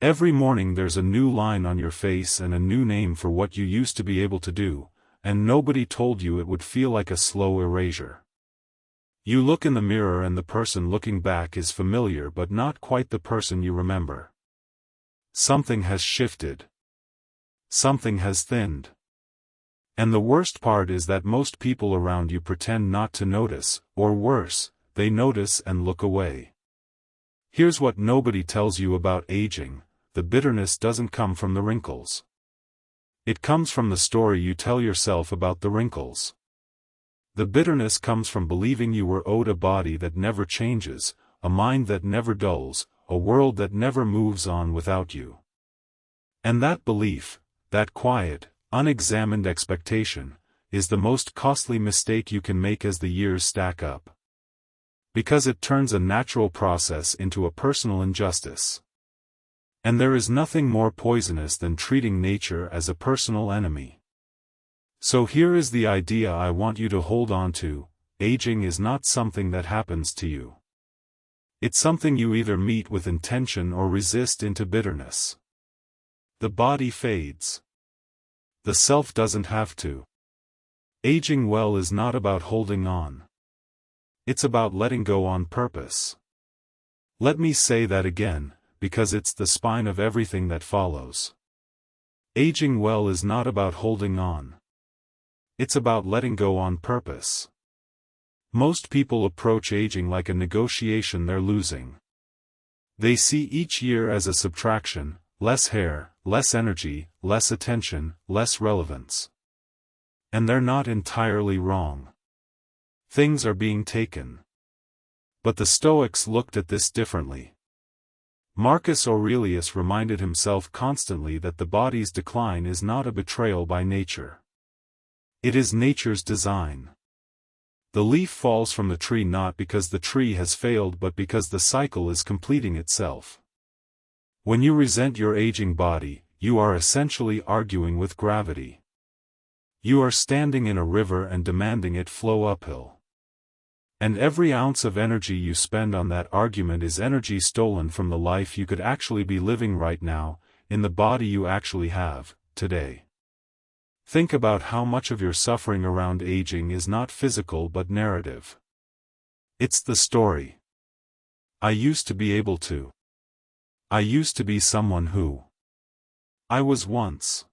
Every morning there's a new line on your face and a new name for what you used to be able to do, and nobody told you it would feel like a slow erasure. You look in the mirror and the person looking back is familiar but not quite the person you remember. Something has shifted. Something has thinned. And the worst part is that most people around you pretend not to notice, or worse, they notice and look away. Here's what nobody tells you about aging: the bitterness doesn't come from the wrinkles. It comes from the story you tell yourself about the wrinkles. The bitterness comes from believing you were owed a body that never changes, a mind that never dulls, a world that never moves on without you. And that belief, that quiet, unexamined expectation, is the most costly mistake you can make as the years stack up. Because it turns a natural process into a personal injustice. And there is nothing more poisonous than treating nature as a personal enemy. So here is the idea I want you to hold on to: aging is not something that happens to you. It's something you either meet with intention or resist into bitterness. The body fades. The self doesn't have to. Aging well is not about holding on. It's about letting go on purpose. Let me say that again, because it's the spine of everything that follows. Aging well is not about holding on. It's about letting go on purpose. Most people approach aging like a negotiation they're losing. They see each year as a subtraction: less hair, less energy, less attention, less relevance. And they're not entirely wrong. Things are being taken. But the Stoics looked at this differently. Marcus Aurelius reminded himself constantly that the body's decline is not a betrayal by nature. It is nature's design. The leaf falls from the tree not because the tree has failed but because the cycle is completing itself. When you resent your aging body, you are essentially arguing with gravity. You are standing in a river and demanding it flow uphill. And every ounce of energy you spend on that argument is energy stolen from the life you could actually be living right now, in the body you actually have, today. Think about how much of your suffering around aging is not physical but narrative. It's the story. I used to be able to. I used to be someone who. I was once.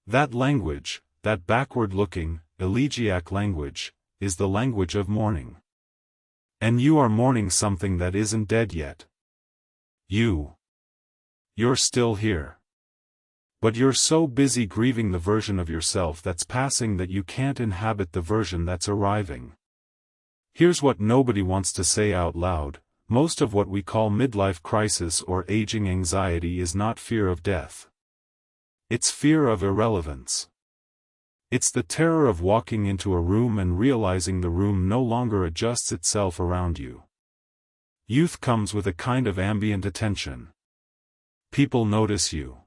That language, that backward-looking, elegiac language, is the language of mourning. And you are mourning something that isn't dead yet. You're still here. But you're so busy grieving the version of yourself that's passing that you can't inhabit the version that's arriving. Here's what nobody wants to say out loud: most of what we call midlife crisis or aging anxiety is not fear of death. It's fear of irrelevance. It's the terror of walking into a room and realizing the room no longer adjusts itself around you. Youth comes with a kind of ambient attention. People notice you.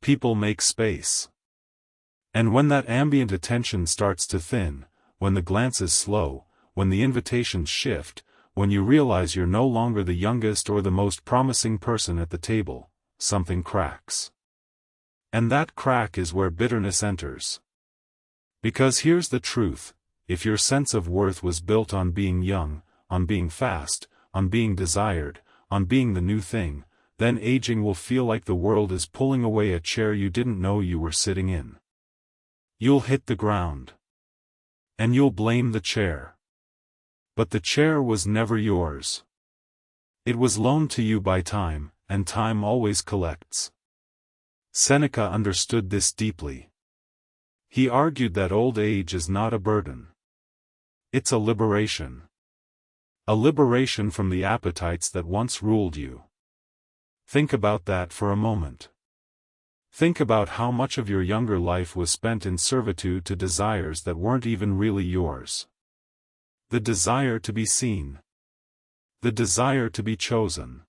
People make space. And when that ambient attention starts to thin, when the glances slow, when the invitations shift, when you realize you're no longer the youngest or the most promising person at the table, something cracks. And that crack is where bitterness enters. Because here's the truth: if your sense of worth was built on being young, on being fast, on being desired, on being the new thing, then aging will feel like the world is pulling away a chair you didn't know you were sitting in. You'll hit the ground. And you'll blame the chair. But the chair was never yours. It was loaned to you by time, and time always collects. Seneca understood this deeply. He argued that old age is not a burden. It's a liberation. A liberation from the appetites that once ruled you. Think about that for a moment. Think about how much of your younger life was spent in servitude to desires that weren't even really yours. The desire to be seen. The desire to be chosen.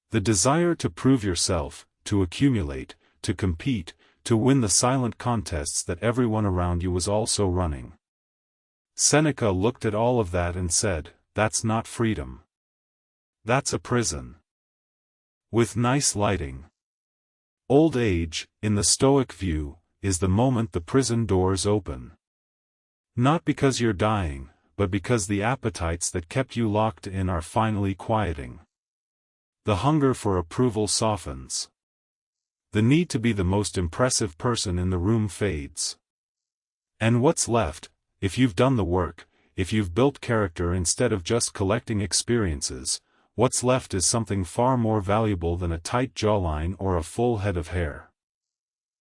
The desire to prove yourself, to accumulate, to compete, to win the silent contests that everyone around you was also running. Seneca looked at all of that and said, "That's not freedom. That's a prison." with nice lighting. Old age, in the Stoic view, is the moment the prison doors open. Not because you're dying, but because the appetites that kept you locked in are finally quieting. The hunger for approval softens. The need to be the most impressive person in the room fades. And what's left, if you've done the work, if you've built character instead of just collecting experiences, what's left is something far more valuable than a tight jawline or a full head of hair.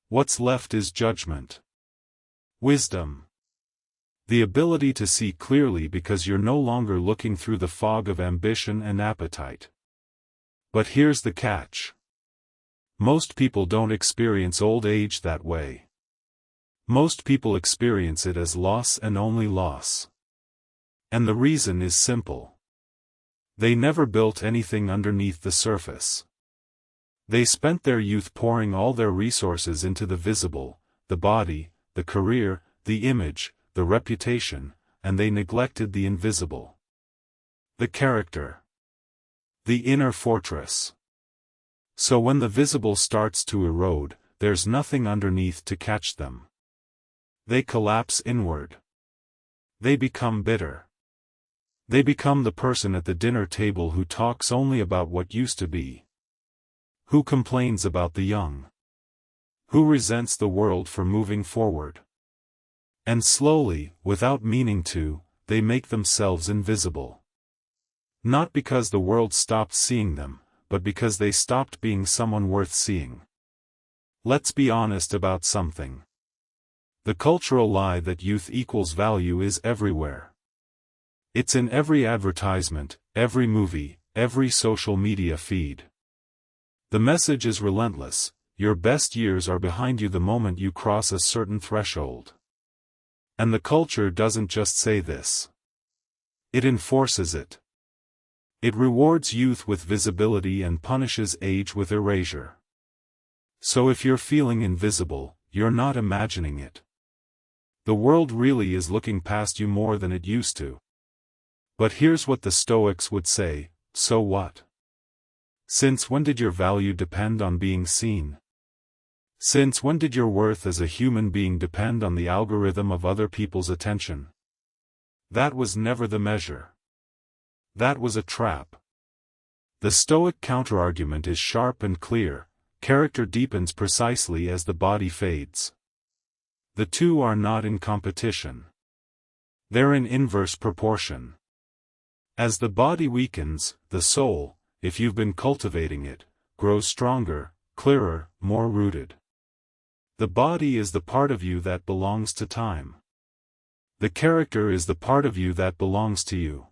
What's left is judgment. Wisdom. The ability to see clearly because you're no longer looking through the fog of ambition and appetite. But here's the catch. Most people don't experience old age that way. Most people experience it as loss and only loss. And the reason is simple. They never built anything underneath the surface. They spent their youth pouring all their resources into the visible, the body, the career, the image, the reputation, and they neglected the invisible. The character. The inner fortress. So when the visible starts to erode, there's nothing underneath to catch them. They collapse inward. They become bitter. They become the person at the dinner table who talks only about what used to be. Who complains about the young. Who resents the world for moving forward. And slowly, without meaning to, they make themselves invisible. Not because the world stopped seeing them, but because they stopped being someone worth seeing. Let's be honest about something. The cultural lie that youth equals value is everywhere. It's in every advertisement, every movie, every social media feed. The message is relentless: your best years are behind you the moment you cross a certain threshold. And the culture doesn't just say this. It enforces it. It rewards youth with visibility and punishes age with erasure. So if you're feeling invisible, you're not imagining it. The world really is looking past you more than it used to. But here's what the Stoics would say: so what? Since when did your value depend on being seen? Since when did your worth as a human being depend on the algorithm of other people's attention? That was never the measure. That was a trap. The Stoic counterargument is sharp and clear: character deepens precisely as the body fades. The two are not in competition. They're in inverse proportion. As the body weakens, the soul, if you've been cultivating it, grows stronger, clearer, more rooted. The body is the part of you that belongs to time. The character is the part of you that belongs to you.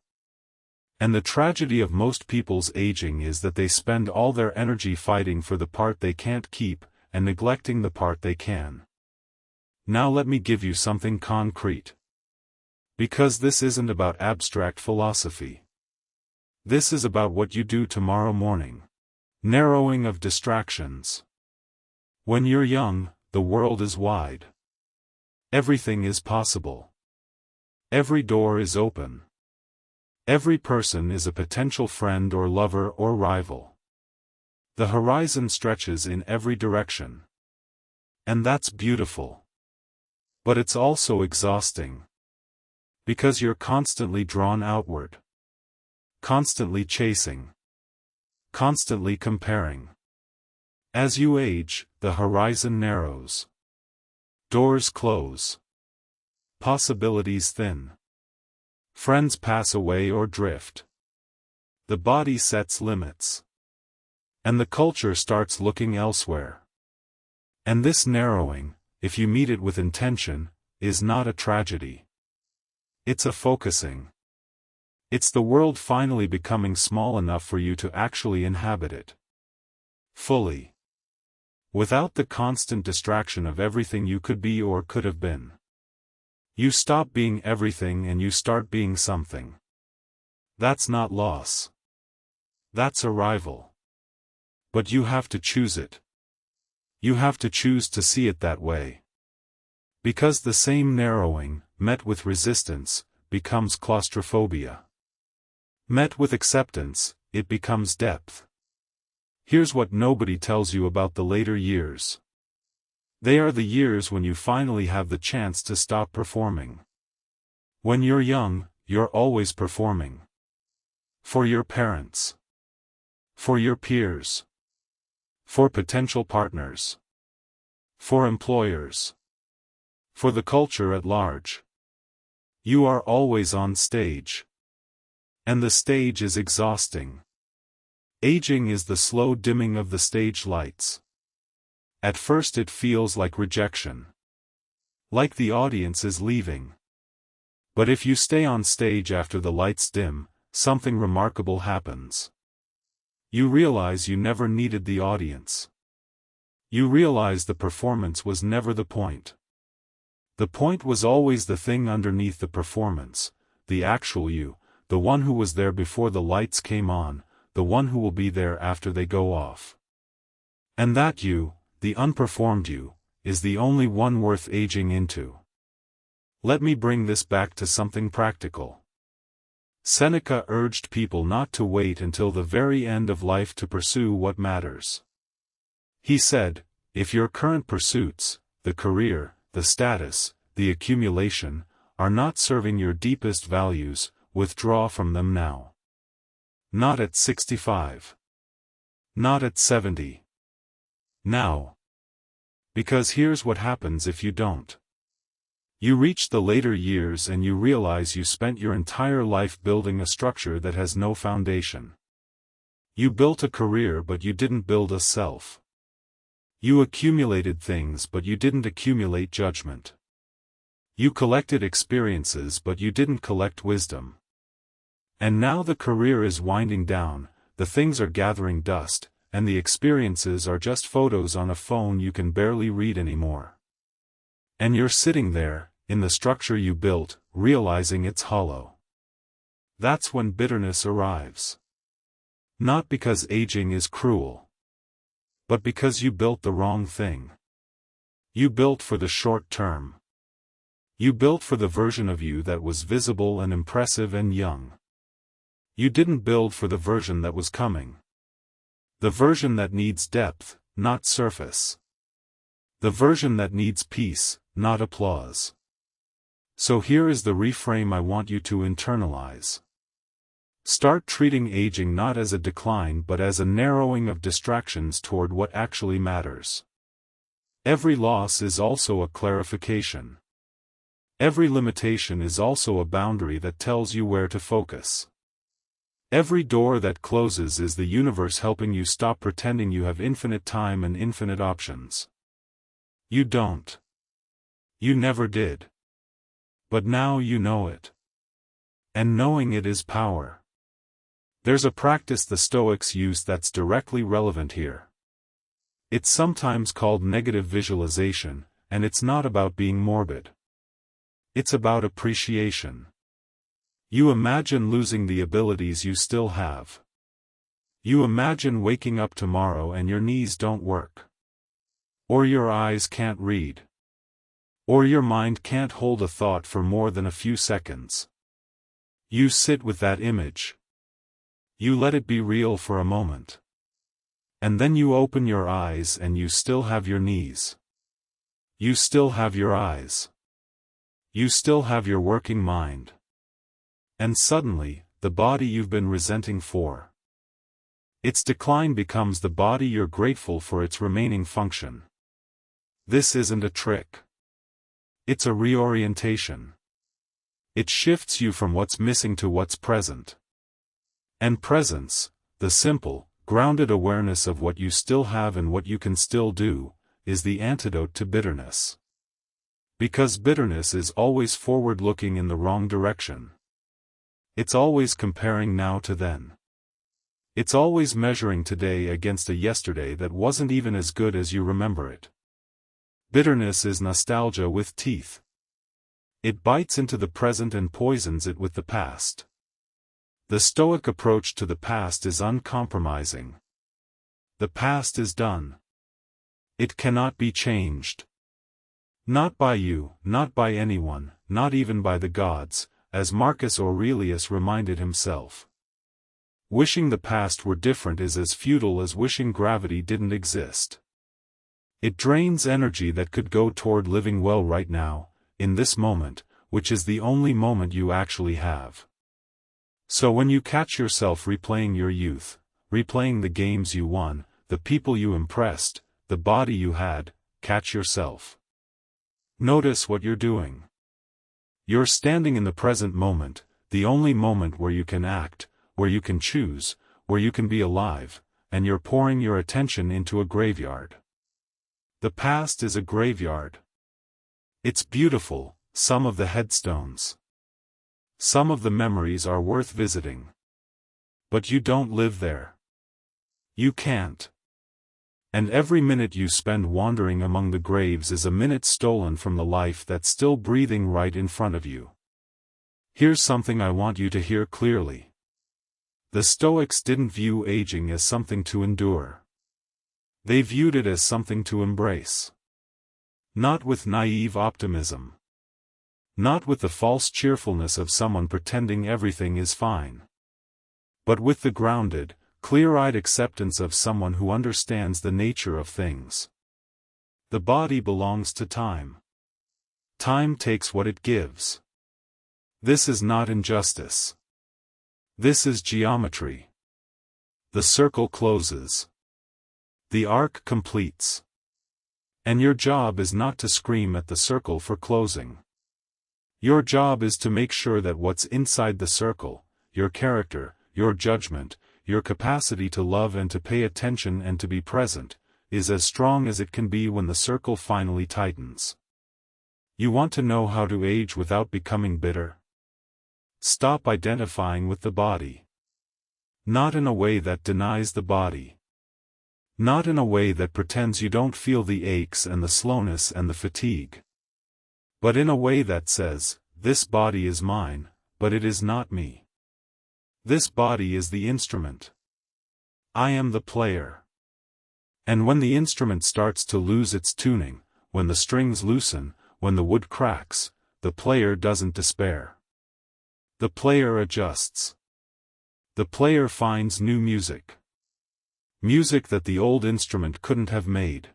And the tragedy of most people's aging is that they spend all their energy fighting for the part they can't keep, and neglecting the part they can. Now let me give you something concrete. Because this isn't about abstract philosophy. This is about what you do tomorrow morning. Narrowing of distractions. When you're young, the world is wide. Everything is possible. Every door is open. Every person is a potential friend or lover or rival. The horizon stretches in every direction. And that's beautiful. But it's also exhausting. Because you're constantly drawn outward. Constantly chasing. Constantly comparing. As you age, the horizon narrows. Doors close. Possibilities thin. Friends pass away or drift. The body sets limits. And the culture starts looking elsewhere. And this narrowing, if you meet it with intention, is not a tragedy. It's a focusing. It's the world finally becoming small enough for you to actually inhabit it. Fully. Without the constant distraction of everything you could be or could have been. You stop being everything and you start being something. That's not loss. That's arrival. But you have to choose it. You have to choose to see it that way. Because the same narrowing, met with resistance, becomes claustrophobia. Met with acceptance, it becomes depth. Here's what nobody tells you about the later years. They are the years when you finally have the chance to stop performing. When you're young, you're always performing. For your parents. For your peers. For potential partners. For employers. For the culture at large. You are always on stage. And the stage is exhausting. Aging is the slow dimming of the stage lights. At first it feels like rejection. Like the audience is leaving. But if you stay on stage after the lights dim, something remarkable happens. You realize you never needed the audience. You realize the performance was never the point. The point was always the thing underneath the performance, the actual you, the one who was there before the lights came on, the one who will be there after they go off. And that you, the unperformed you, is the only one worth aging into. Let me bring this back to something practical. Seneca urged people not to wait until the very end of life to pursue what matters. He said, if your current pursuits, the career, the status, the accumulation, are not serving your deepest values, withdraw from them now. Not at 65. Not at 70. Now. Because here's what happens if you don't. You reach the later years and you realize you spent your entire life building a structure that has no foundation. You built a career but you didn't build a self. You accumulated things but you didn't accumulate judgment. You collected experiences but you didn't collect wisdom. And now the career is winding down, the things are gathering dust, and the experiences are just photos on a phone you can barely read anymore. And you're sitting there, in the structure you built, realizing it's hollow. That's when bitterness arrives. Not because aging is cruel. But because you built the wrong thing. You built for the short term. You built for the version of you that was visible and impressive and young. You didn't build for the version that was coming. The version that needs depth, not surface. The version that needs peace, not applause. So here is the reframe I want you to internalize. Start treating aging not as a decline but as a narrowing of distractions toward what actually matters. Every loss is also a clarification. Every limitation is also a boundary that tells you where to focus. Every door that closes is the universe helping you stop pretending you have infinite time and infinite options. You don't. You never did. But now you know it. And knowing it is power. There's a practice the Stoics use that's directly relevant here. It's sometimes called negative visualization, and it's not about being morbid. It's about appreciation. You imagine losing the abilities you still have. You imagine waking up tomorrow and your knees don't work. Or your eyes can't read. Or your mind can't hold a thought for more than a few seconds. You sit with that image. You let it be real for a moment. And then you open your eyes and you still have your knees. You still have your eyes. You still have your working mind. And suddenly, the body you've been resenting for. Its decline becomes the body you're grateful for its remaining function. This isn't a trick. It's a reorientation. It shifts you from what's missing to what's present. And presence, the simple, grounded awareness of what you still have and what you can still do, is the antidote to bitterness. Because bitterness is always forward-looking in the wrong direction. It's always comparing now to then. It's always measuring today against a yesterday that wasn't even as good as you remember it. Bitterness is nostalgia with teeth. It bites into the present and poisons it with the past. The Stoic approach to the past is uncompromising. The past is done. It cannot be changed. Not by you, not by anyone, not even by the gods, as Marcus Aurelius reminded himself. Wishing the past were different is as futile as wishing gravity didn't exist. It drains energy that could go toward living well right now, in this moment, which is the only moment you actually have. So when you catch yourself replaying your youth, replaying the games you won, the people you impressed, the body you had, catch yourself. Notice what you're doing. You're standing in the present moment, the only moment where you can act, where you can choose, where you can be alive, and you're pouring your attention into a graveyard. The past is a graveyard. It's beautiful, some of the headstones. Some of the memories are worth visiting. But you don't live there. You can't. And every minute you spend wandering among the graves is a minute stolen from the life that's still breathing right in front of you. Here's something I want you to hear clearly. The Stoics didn't view aging as something to endure. They viewed it as something to embrace. Not with naive optimism. Not with the false cheerfulness of someone pretending everything is fine. But with the grounded, clear-eyed acceptance of someone who understands the nature of things. The body belongs to time. Time takes what it gives. This is not injustice. This is geometry. The circle closes. The arc completes. And your job is not to scream at the circle for closing. Your job is to make sure that what's inside the circle, your character, your judgment, your capacity to love and to pay attention and to be present, is as strong as it can be when the circle finally tightens. You want to know how to age without becoming bitter? Stop identifying with the body. Not in a way that denies the body. Not in a way that pretends you don't feel the aches and the slowness and the fatigue. But in a way that says, this body is mine, but it is not me. This body is the instrument. I am the player. And when the instrument starts to lose its tuning, when the strings loosen, when the wood cracks, the player doesn't despair. The player adjusts. The player finds new music. Music that the old instrument couldn't have made.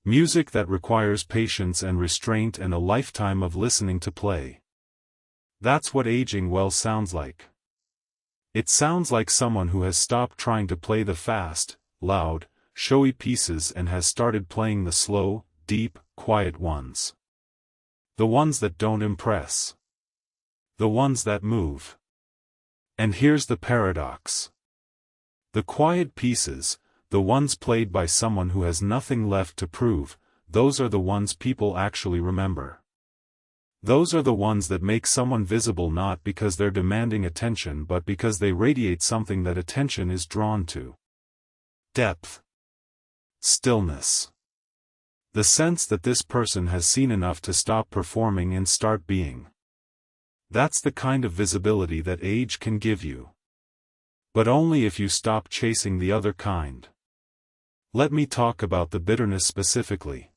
Music that requires patience and restraint and a lifetime of listening to play. That's what aging well sounds like. It sounds like someone who has stopped trying to play the fast, loud, showy pieces and has started playing the slow, deep, quiet ones. The ones that don't impress. The ones that move. And here's the paradox. The quiet pieces, the ones played by someone who has nothing left to prove, those are the ones people actually remember. Those are the ones that make someone visible not because they're demanding attention but because they radiate something that attention is drawn to. Depth. Stillness. The sense that this person has seen enough to stop performing and start being. That's the kind of visibility that age can give you. But only if you stop chasing the other kind. Let me talk about the bitterness specifically.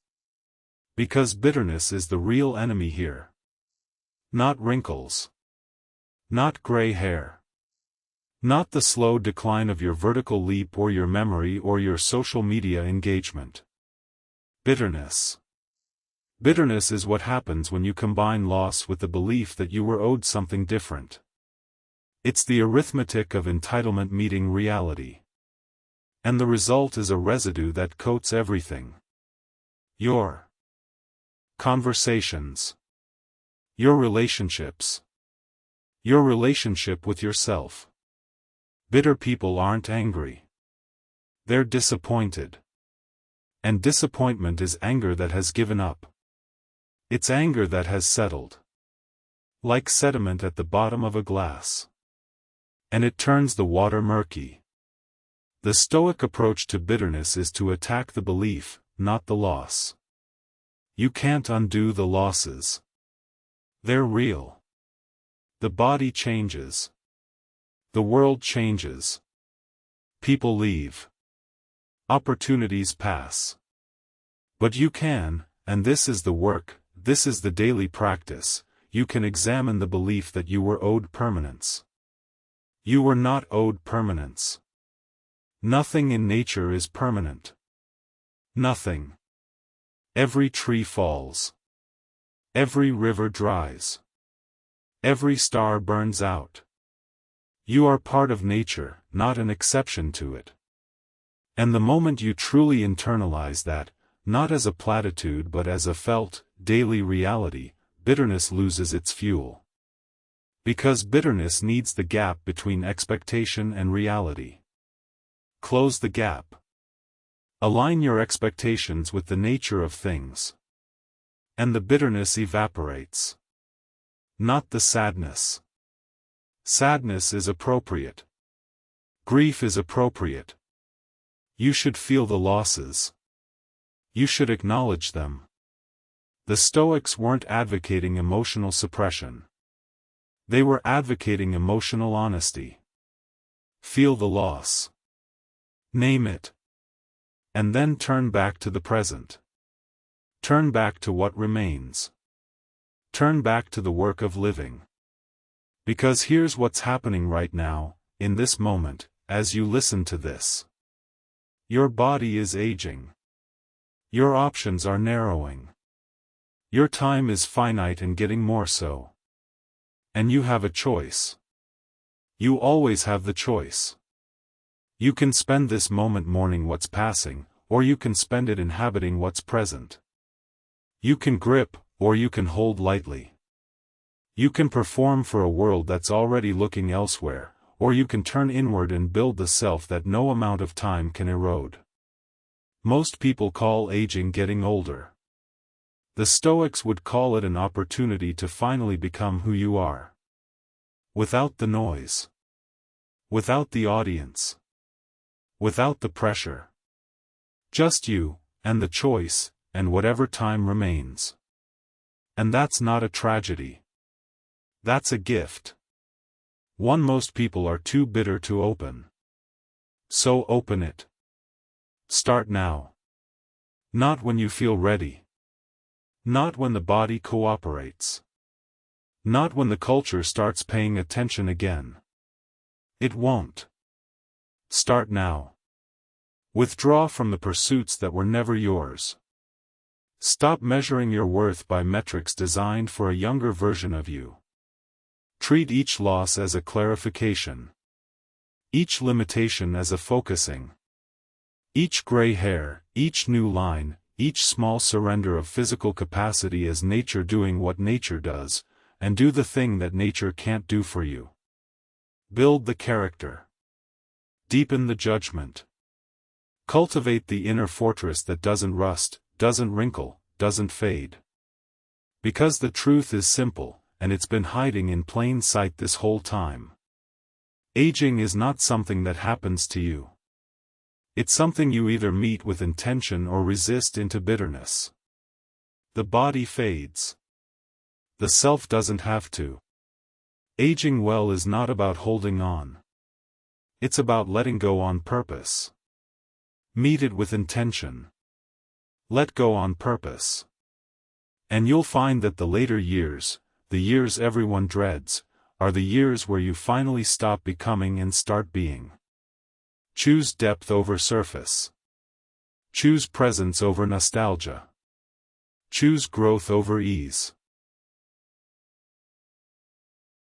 Because bitterness is the real enemy here. Not wrinkles. Not gray hair. Not the slow decline of your vertical leap or your memory or your social media engagement. Bitterness. Bitterness is what happens when you combine loss with the belief that you were owed something different. It's the arithmetic of entitlement meeting reality. And the result is a residue that coats everything. Your conversations. Your relationships. Your relationship with yourself. Bitter people aren't angry. They're disappointed. And disappointment is anger that has given up. It's anger that has settled. Like sediment at the bottom of a glass. And it turns the water murky. The Stoic approach to bitterness is to attack the belief, not the loss. You can't undo the losses. They're real. The body changes. The world changes. People leave. Opportunities pass. But you can, and this is the work, this is the daily practice, you can examine the belief that you were owed permanence. You were not owed permanence. Nothing in nature is permanent. Nothing. Every tree falls. Every river dries. Every star burns out. You are part of nature, not an exception to it. And the moment you truly internalize that, not as a platitude but as a felt, daily reality, bitterness loses its fuel. Because bitterness needs the gap between expectation and reality. Close the gap. Align your expectations with the nature of things. And the bitterness evaporates. Not the sadness. Sadness is appropriate. Grief is appropriate. You should feel the losses. You should acknowledge them. The Stoics weren't advocating emotional suppression. They were advocating emotional honesty. Feel the loss. Name it. And then turn back to the present. Turn back to what remains. Turn back to the work of living. Because here's what's happening right now, in this moment, as you listen to this. Your body is aging. Your options are narrowing. Your time is finite and getting more so. And you have a choice. You always have the choice. You can spend this moment mourning what's passing, or you can spend it inhabiting what's present. You can grip, or you can hold lightly. You can perform for a world that's already looking elsewhere, or you can turn inward and build the self that no amount of time can erode. Most people call aging getting older. The Stoics would call it an opportunity to finally become who you are. Without the noise. Without the audience. Without the pressure. Just you, and the choice, and whatever time remains. And that's not a tragedy. That's a gift. One most people are too bitter to open. So open it. Start now. Not when you feel ready. Not when the body cooperates. Not when the culture starts paying attention again. It won't. Start now. Withdraw from the pursuits that were never yours. Stop measuring your worth by metrics designed for a younger version of you. Treat each loss as a clarification. Each limitation as a focusing. Each gray hair, each new line, each small surrender of physical capacity as nature doing what nature does, and do the thing that nature can't do for you. Build the character. Deepen the judgment. Cultivate the inner fortress that doesn't rust, doesn't wrinkle, doesn't fade. Because the truth is simple, and it's been hiding in plain sight this whole time. Aging is not something that happens to you. It's something you either meet with intention or resist into bitterness. The body fades. The self doesn't have to. Aging well is not about holding on. It's about letting go on purpose. Meet it with intention. Let go on purpose. And you'll find that the later years, the years everyone dreads, are the years where you finally stop becoming and start being. Choose depth over surface. Choose presence over nostalgia. Choose growth over ease.